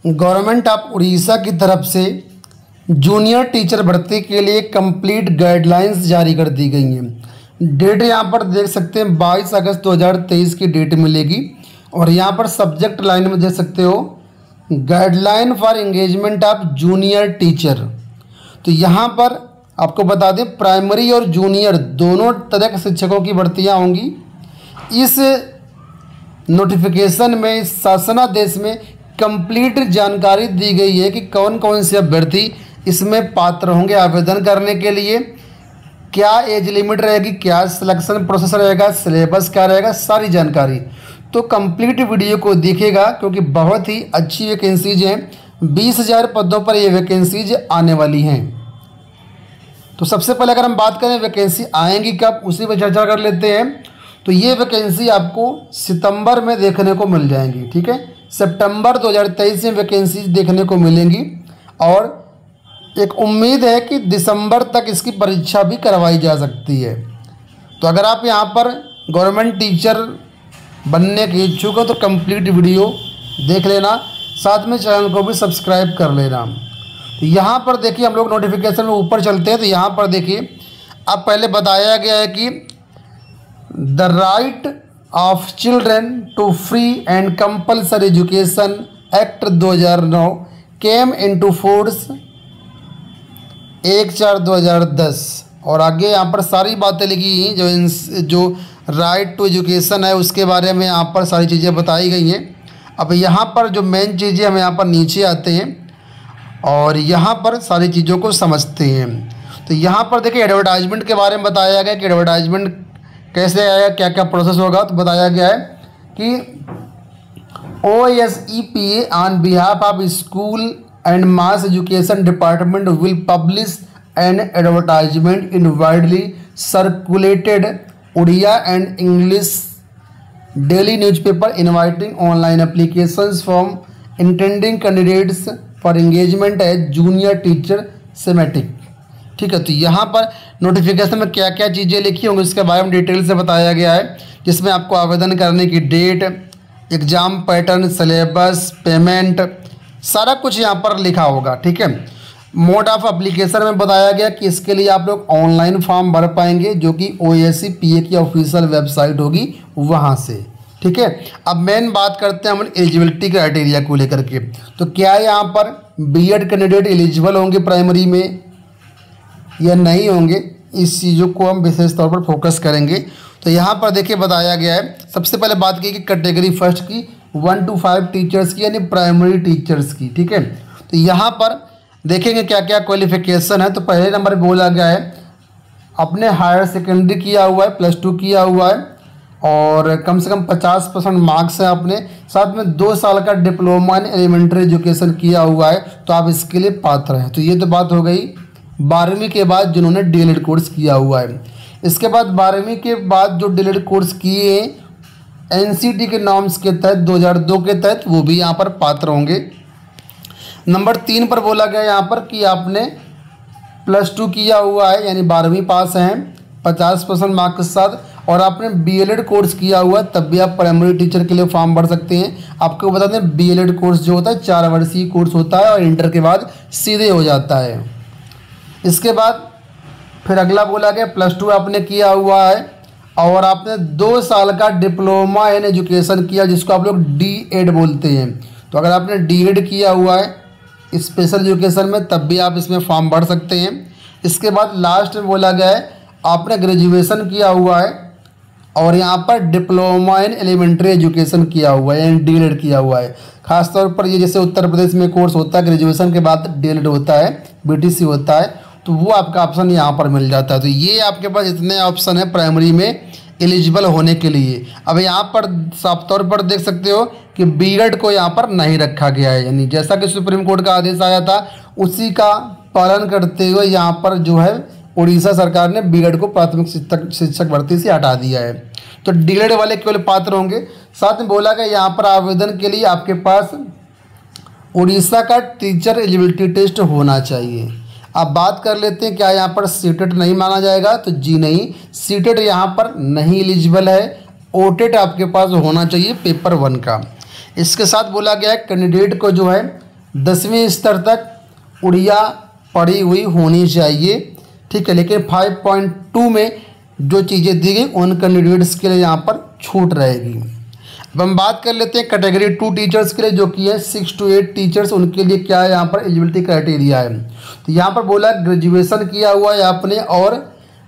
Government of Orissa की तरफ से जूनियर टीचर भर्ती के लिए कंप्लीट गाइडलाइंस जारी कर दी गई हैं। डेट यहाँ पर देख सकते हैं 22 अगस्त 2023 की डेट मिलेगी। और यहाँ पर सब्जेक्ट लाइन में देख सकते हो guideline for engagement of junior teacher. तो यहाँ पर आपको बता दें प्राइमरी और जूनियर दोनों तरह के शिक्षकों की भर्तियाँ होंगी। इस नोटिफिकेशन में इस शासनादेश में कंप्लीट जानकारी दी गई है कि कौन कौन से अभ्यर्थी इसमें पात्र होंगे आवेदन करने के लिए, क्या एज लिमिट रहेगी, क्या सिलेक्शन प्रोसेस रहेगा, सिलेबस क्या रहेगा, सारी जानकारी। तो कंप्लीट वीडियो को देखिएगा क्योंकि बहुत ही अच्छी वैकेंसीज हैं। 20,000 पदों पर ये वैकेंसीज आने वाली हैं। तो सबसे पहले अगर हम बात करें वैकेंसी आएंगी कब, उसी पर चर्चा कर लेते हैं। तो ये वैकेंसी आपको सितंबर में देखने को मिल जाएंगी, ठीक है। सितंबर 2023 में वैकेंसी देखने को मिलेंगी और एक उम्मीद है कि दिसंबर तक इसकी परीक्षा भी करवाई जा सकती है। तो अगर आप यहाँ पर गवर्नमेंट टीचर बनने के इच्छुक हो तो कंप्लीट वीडियो देख लेना, साथ में चैनल को भी सब्सक्राइब कर लेना। तो यहाँ पर देखिए हम लोग नोटिफिकेशन में ऊपर चलते हैं। तो यहाँ पर देखिए अब पहले बताया गया है कि the right of children to free and compulsory education act 2009 came into force 1/4/2010। और आगे यहाँ पर सारी बातें लिखी जो राइट टू एजुकेशन है उसके बारे में यहाँ पर सारी चीज़ें बताई गई हैं। अब यहाँ पर जो मेन चीज़ें हम यहाँ पर नीचे आते हैं और यहाँ पर सारी चीज़ों को समझते हैं। तो यहाँ पर देखिए एडवर्टाइजमेंट के बारे में बताया गया कि एडवर्टाइजमेंट कैसे आएगा, क्या क्या प्रोसेस होगा। तो बताया गया है कि OSEPA on behalf of school and mass education department will publish an advertisement in widely circulated Odia and English daily newspaper inviting online applications from intending candidates for engagement as junior teacher schematic. ठीक है, तो यहाँ पर notification में क्या क्या चीज़ें लिखी होंगी उसके बारे में डिटेल से बताया गया है, जिसमें आपको आवेदन करने की date, exam pattern, syllabus, payment, सारा कुछ यहाँ पर लिखा होगा। ठीक है, मोड ऑफ एप्लीकेशन में बताया गया कि इसके लिए आप लोग ऑनलाइन फॉर्म भर पाएंगे जो कि OSEPA की ऑफिशियल वेबसाइट होगी वहाँ से। ठीक है, अब मेन बात करते हैं हम एलिजिबिलिटी क्राइटेरिया को लेकर के। तो क्या यहाँ पर BEd कैंडिडेट एलिजिबल होंगे प्राइमरी में या नहीं होंगे, इस चीज़ों को हम विशेष तौर पर फोकस करेंगे। तो यहाँ पर देखिए बताया गया है, सबसे पहले बात की कि कैटेगरी फर्स्ट की 1 to 5 टीचर्स की यानी प्राइमरी टीचर्स की। ठीक है, तो यहाँ पर देखेंगे क्या क्या क्वालिफिकेशन है। तो पहले नंबर पे बोला गया है अपने हायर सेकेंडरी किया हुआ है, +2 किया हुआ है और कम से कम 50% मार्क्स हैं अपने, साथ में 2 साल का डिप्लोमा इन एलिमेंट्री एजुकेशन किया हुआ है, तो आप इसके लिए पात्र हैं। तो ये तो बात हो गई 12वीं के बाद जिन्होंने DELED कोर्स किया हुआ है। इसके बाद 12वीं के बाद जो DELED कोर्स किए NCT के नॉर्म्स के तहत 2002 के तहत, वो भी यहाँ पर पात्र होंगे। नंबर 3 पर बोला गया यहाँ पर कि आपने +2 किया हुआ है यानी 12वीं पास हैं 50% मार्क्स के साथ, और आपने BLED कोर्स किया हुआ है, तब भी आप प्राइमरी टीचर के लिए फॉर्म भर सकते हैं। आपको बता दें BLED कोर्स जो होता है 4 वर्षीय कोर्स होता है और इंटर के बाद सीधे हो जाता है। इसके बाद फिर अगला बोला गया +2 आपने किया हुआ है और आपने 2 साल का डिप्लोमा इन एजुकेशन किया जिसको आप लोग DED बोलते हैं। तो अगर आपने DED किया हुआ है स्पेशल एजुकेशन में तब भी आप इसमें फॉर्म भर सकते हैं। इसके बाद लास्ट में बोला गया है आपने ग्रेजुएशन किया हुआ है और यहाँ पर डिप्लोमा इन एलिमेंट्री एजुकेशन किया हुआ है यानी DED किया हुआ है। खासतौर पर ये जैसे उत्तर प्रदेश में कोर्स होता है ग्रेजुएशन के बाद DED होता है, BTC होता है, तो वो आपका ऑप्शन यहाँ पर मिल जाता है। तो ये आपके पास इतने ऑप्शन है प्राइमरी में एलिजिबल होने के लिए। अब यहाँ पर साफ तौर पर देख सकते हो कि BEd को यहाँ पर नहीं रखा गया है, यानी जैसा कि सुप्रीम कोर्ट का आदेश आया था उसी का पालन करते हुए यहाँ पर जो है उड़ीसा सरकार ने BEd को प्राथमिक शिक्षक भर्ती से हटा दिया है। तो DELED वाले केवल पात्र होंगे। साथ में बोला गया यहाँ पर आवेदन के लिए आपके पास उड़ीसा का टीचर एलिजिबिलिटी टेस्ट होना चाहिए। अब बात कर लेते हैं क्या यहाँ पर सीटेट नहीं माना जाएगा, तो जी नहीं, सीटेट यहाँ पर नहीं एलिजिबल है। ओटेट आपके पास होना चाहिए पेपर 1 का। इसके साथ बोला गया है कैंडिडेट को जो है 10वीं स्तर तक उड़िया पढ़ी हुई होनी चाहिए, ठीक है। लेकिन 5.2 में जो चीज़ें दी गई उन कैंडिडेट्स के लिए यहाँ पर छूट रहेगी। अब हम बात कर लेते हैं कैटेगरी 2 टीचर्स के लिए, जो कि है 6 to 8 टीचर्स। उनके लिए क्या है यहाँ पर एलिजिबिलिटी क्राइटेरिया है। तो यहाँ पर बोला ग्रेजुएशन किया हुआ है आपने और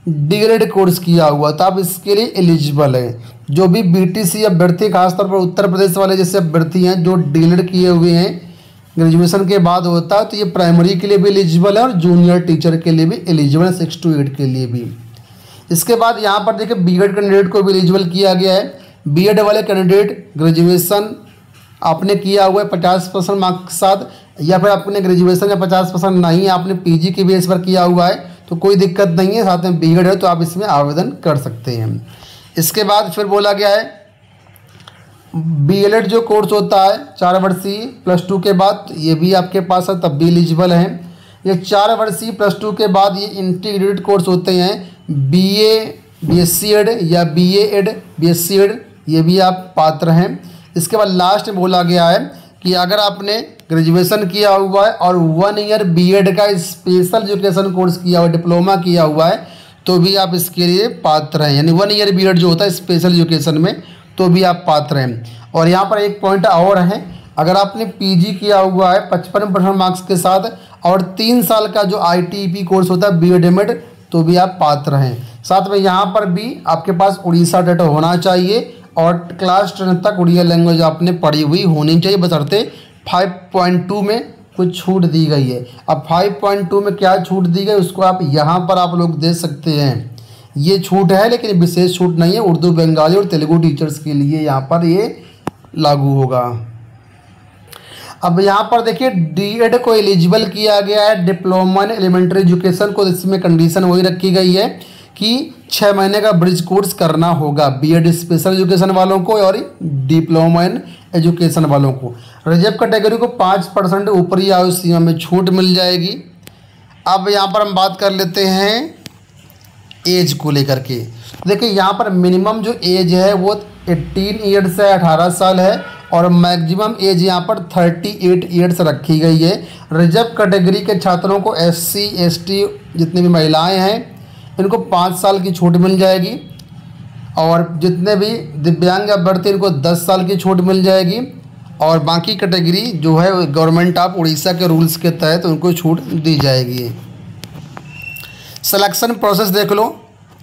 डीएलएड कोर्स किया हुआ, तो आप इसके लिए एलिजिबल है। जो भी बीटीसी अभ्यर्थी, खासतौर पर उत्तर प्रदेश वाले जैसे अभ्यर्थी हैं जो डीएलएड किए हुए हैं, ग्रेजुएशन के बाद होता है, तो ये प्राइमरी के लिए भी एलिजिबल है और जूनियर टीचर के लिए भी एलिजिबल है, 6 to 8 के लिए भी। इसके बाद यहाँ पर देखिए बीएड कैंडिडेट को भी एलिजिबल किया गया है। बीएड वाले कैंडिडेट ग्रेजुएशन आपने किया हुआ है 50% मार्क्स के साथ, या फिर आपने ग्रेजुएशन या 50% नहीं आपने पीजी के बेस पर किया हुआ है तो कोई दिक्कत नहीं है, साथ में बीएड है तो आप इसमें आवेदन कर सकते हैं। इसके बाद फिर बोला गया है बीएलएड जो कोर्स होता है 4 वर्षीय +2 के बाद, ये भी आपके पास है तब भी एलिजिबल है। ये 4 वर्षीय +2 के बाद ये इंटीग्रेटेड कोर्स होते हैं बीए, बीएससी एड या बीए एड, बीएससी एड, ये भी आप पात्र हैं। इसके बाद लास्ट में बोला गया है कि अगर आपने ग्रेजुएशन किया हुआ है और 1 ईयर बीएड का स्पेशल एजुकेशन कोर्स किया हुआ है, डिप्लोमा किया हुआ है, तो भी आप इसके लिए पात्र हैं। यानी 1 ईयर बीएड जो होता है स्पेशल एजुकेशन में, तो भी आप पात्र हैं। और यहाँ पर एक पॉइंट और है, अगर आपने पीजी किया हुआ है 55% मार्क्स के साथ और 3 साल का जो आईटीपी कोर्स होता है बीएड एमएड, तो भी आप पात्र हैं। साथ में यहाँ पर भी आपके पास उड़ीसा डेटा होना चाहिए और क्लास 10 तक उड़िया लैंग्वेज आपने पढ़ी हुई होनी चाहिए, बशर्ते 5.2 में कुछ छूट दी गई है। अब 5.2 में क्या छूट दी गई उसको आप यहाँ पर आप लोग देख सकते हैं। ये छूट है लेकिन विशेष छूट नहीं है, उर्दू, बंगाली और तेलुगु टीचर्स के लिए यहाँ पर ये लागू होगा। अब यहाँ पर देखिए डीएड को एलिजिबल किया गया है डिप्लोमा इन एलिमेंट्री एजुकेशन को, इसमें कंडीशन वही रखी गई है कि 6 महीने का ब्रिज कोर्स करना होगा बीएड स्पेशल एजुकेशन वालों को और डिप्लोमा इन एजुकेशन वालों को। रिजर्व कैटेगरी को 5% ऊपरी आयु सीमा में छूट मिल जाएगी। अब यहाँ पर हम बात कर लेते हैं एज को लेकर के। देखिए यहाँ पर मिनिमम जो एज है वो 18 ईयर्स से 18 साल है और मैक्सिमम एज यहाँ पर 38 ईयर्स रखी गई है। रिजर्व कैटेगरी के छात्रों को SC ST जितनी भी महिलाएं हैं इनको 5 साल की छूट मिल जाएगी और जितने भी दिव्यांग अभ्यर्थी इनको 10 साल की छूट मिल जाएगी और बाकी कैटेगरी जो है गवर्नमेंट ऑफ उड़ीसा के रूल्स के तहत उनको छूट दी जाएगी। सिलेक्शन प्रोसेस देख लो,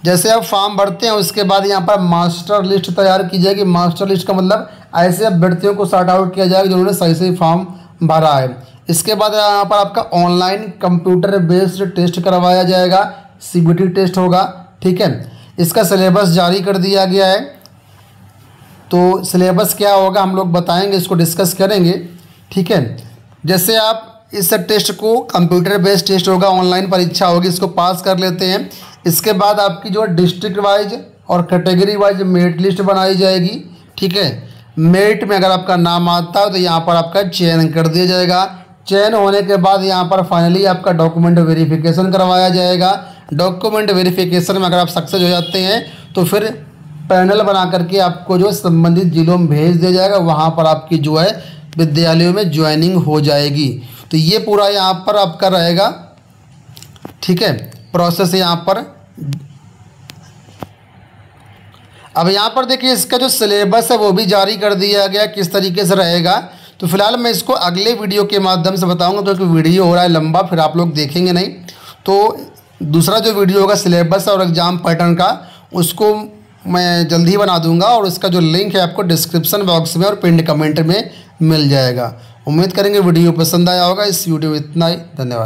जैसे आप फॉर्म भरते हैं उसके बाद यहाँ पर मास्टर लिस्ट तैयार की जाएगी। मास्टर लिस्ट का मतलब ऐसे अभ्यर्थियों को सॉर्ट आउट किया जाएगा जिन्होंने सही सही फॉर्म भरा है। इसके बाद यहाँ पर आपका ऑनलाइन कंप्यूटर बेस्ड टेस्ट करवाया जाएगा, CBT टेस्ट होगा, ठीक है। इसका सिलेबस जारी कर दिया गया है, तो सिलेबस क्या होगा हम लोग बताएंगे, इसको डिस्कस करेंगे, ठीक है। जैसे आप इस टेस्ट को कंप्यूटर बेस्ड टेस्ट होगा, ऑनलाइन परीक्षा होगी, इसको पास कर लेते हैं। इसके बाद आपकी जो डिस्ट्रिक्ट वाइज और कैटेगरी वाइज मेरिट लिस्ट बनाई जाएगी, ठीक है। मेरिट में अगर आपका नाम आता है तो यहाँ पर आपका चयन कर दिया जाएगा। चयन होने के बाद यहाँ पर फाइनली आपका डॉक्यूमेंट वेरिफिकेशन करवाया जाएगा। डॉक्यूमेंट वेरिफिकेशन में अगर आप सक्सेस हो जाते हैं तो फिर पैनल बना करके आपको जो संबंधित जिलों में भेज दिया जाएगा, वहाँ पर आपकी जो है विद्यालयों में ज्वाइनिंग हो जाएगी। तो ये पूरा यहाँ पर आपका रहेगा, ठीक है, प्रोसेस यहाँ पर। अब यहाँ पर देखिए इसका जो सिलेबस है वो भी जारी कर दिया गया किस तरीके से रहेगा। तो फिलहाल मैं इसको अगले वीडियो के माध्यम से बताऊंगा, क्योंकि वीडियो हो रहा है लंबा, फिर आप लोग देखेंगे नहीं। तो दूसरा जो वीडियो होगा सिलेबस और एग्ज़ाम पैटर्न का, उसको मैं जल्दी ही बना दूंगा और उसका जो लिंक है आपको डिस्क्रिप्शन बॉक्स में और पिन कमेंट में मिल जाएगा। उम्मीद करेंगे वीडियो पसंद आया होगा। इस वीडियो में इतना ही, धन्यवाद।